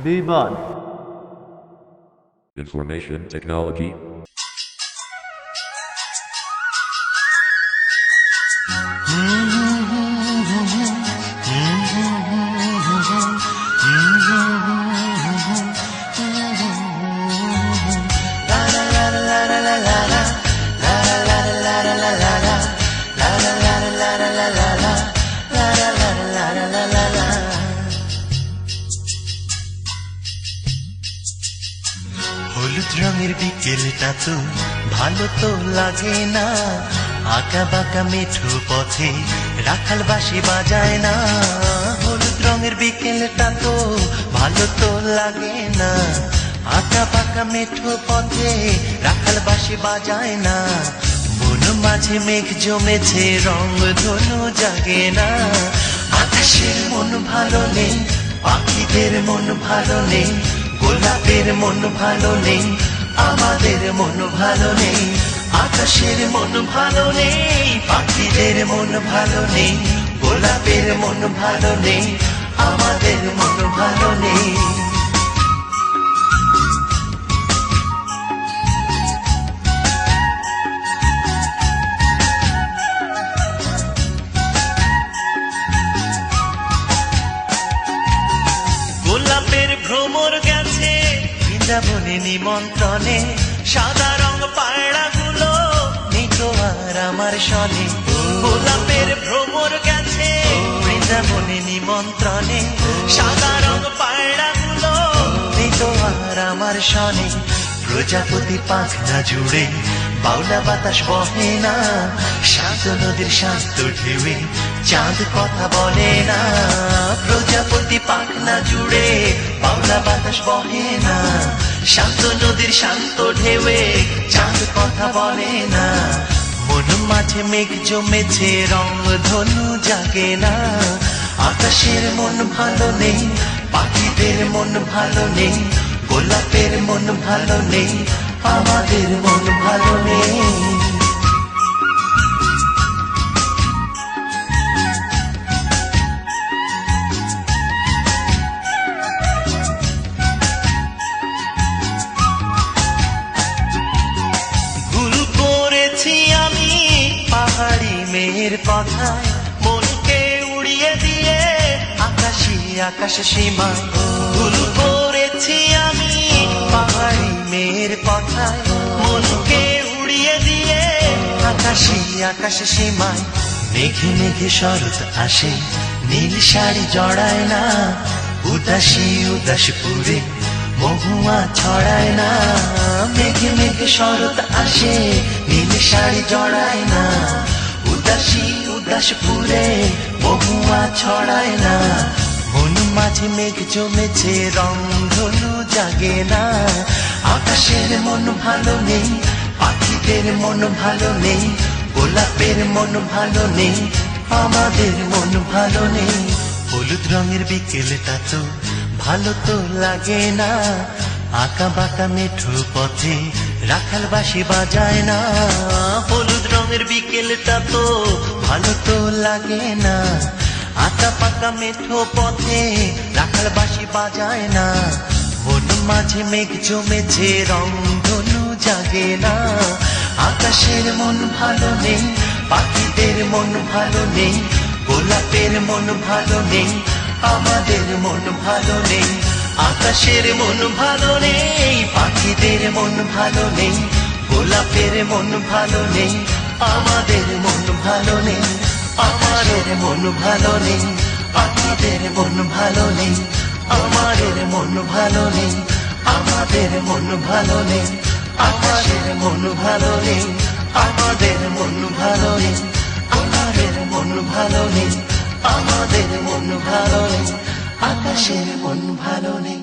বিমান Information technology. হলুদ রঙের বিকেলটা তো ভালো তো লাগে না, আঁকা বাঁকা মেঠো পথে রাখাল বাঁশি বাজায় না। হলুদ রঙের বিকেলটা তো ভালো তো লাগে না, আঁকা বাঁকা মেঠো পথে রাখাল বাঁশি বাজায় না। মন মাঝে মেঘ জমেছে, রং ধনু জাগে না। আকাশের মন ভালো নেই, পাখিদের মন ভালো নেই, গোলাপের মন ভালো নেই, আমাদের মন ভালো নেই। আকাশের মন ভালো নেই, পাখিদের মন ভালো নেই, গোলাপের মন ভালো নেই, আমাদের মন ভালো নেই। গোলাপের ভ্রমর গেছে বৃন্দাবনে নিমন্ত্রণে, সাদা রং পায়রাগুলো নিতো আর আমার সনে। গোলাপের ভ্রমর গেছে বৃন্দাবনে নিমন্ত্রণে, সাদা রং পায়রাগুলো নিতো আর আমার সনে। প্রজাপতি পাখনা জুড়ে বাউলা বাতাস বহে না, শান্ত নদীর শান্ত ঢেউয়ে চাঁদ কথা বলে না। প্রজাপতি পাখনা জুড়ে বাউলা বাতাস বহে না, শান্ত নদীর শান্ত ঢেউয়ে চাঁদ কথা বলে না। মন মাঝে মেঘ জমেছে, রং ধনু জাগে না। আকাশের মন ভালো নেই, পাখিদের মন ভালো নেই, গোলাপের মন ভালো নেই, আমাদের মন ভালো নেই। ভুল করেছি আমি পাহাড়ি মেয়ের কথায়, মনকে উড়িয়ে দিয়ে আকাশী আকাশ সীমা। ভুল করেছি আমি পাহাড়ি মেয়ের কথায়, মনকে উড়িয়ে দিয়ে আকাশী আকাশ সীমায়। মেঘে মেঘে শরৎ আসে, নীল শাড়ি জড়ায় না, উদাসী উদাসপুরে মহুয়া ছড়ায় না। মেঘে মেঘে শরৎ আসে, নীল শাড়ি জড়ায় না, উদাসী উদাসপুরে মহুয়া ছড়ায় না। মন মাঝে মেঘ জমেছে, রং ধনু জাগে না। আকাশের মন ভালো নেই, পাখিদের মন ভালো নেই, গোলাপের মন ভালো নেই, আমাদের মন ভালো নেই। হলুদ রঙের বিকেলটা তো ভালো তো লাগে না, আঁকা বাঁকা মেঠো পথে রাখাল বাঁশি বাজায় না। হলুদ রঙের বিকেলটা তো ভালো তো লাগে না, আঁকা পাকা মেঠো পথে রাখাল বাঁশি বাজায় না। মন মাঝে মেঘ জমেছে, রং ধনু জাগে না। আকাশের মন ভালো নেই, পাখিদের মন ভালো নেই, গোলাপের মন ভালো নেই, আমাদের মন ভালো নেই। আকাশের মন ভালো নেই, পাখিদের মন ভালো নেই, গোলাপের মন ভালো নেই, আমাদের মন ভালো নেই। আমাদের মন ভালো নেই, পাখিদের মন ভালো নেই, আমাদের মন ভালো নেই, আমাদের মন ভালো নেই। আকাশের মন ভালো নেই, আমাদের মন ভালো নেই, আমাদের মন ভালো নেই, আমাদের মন ভালো নেই, আকাশের মন ভালো নেই।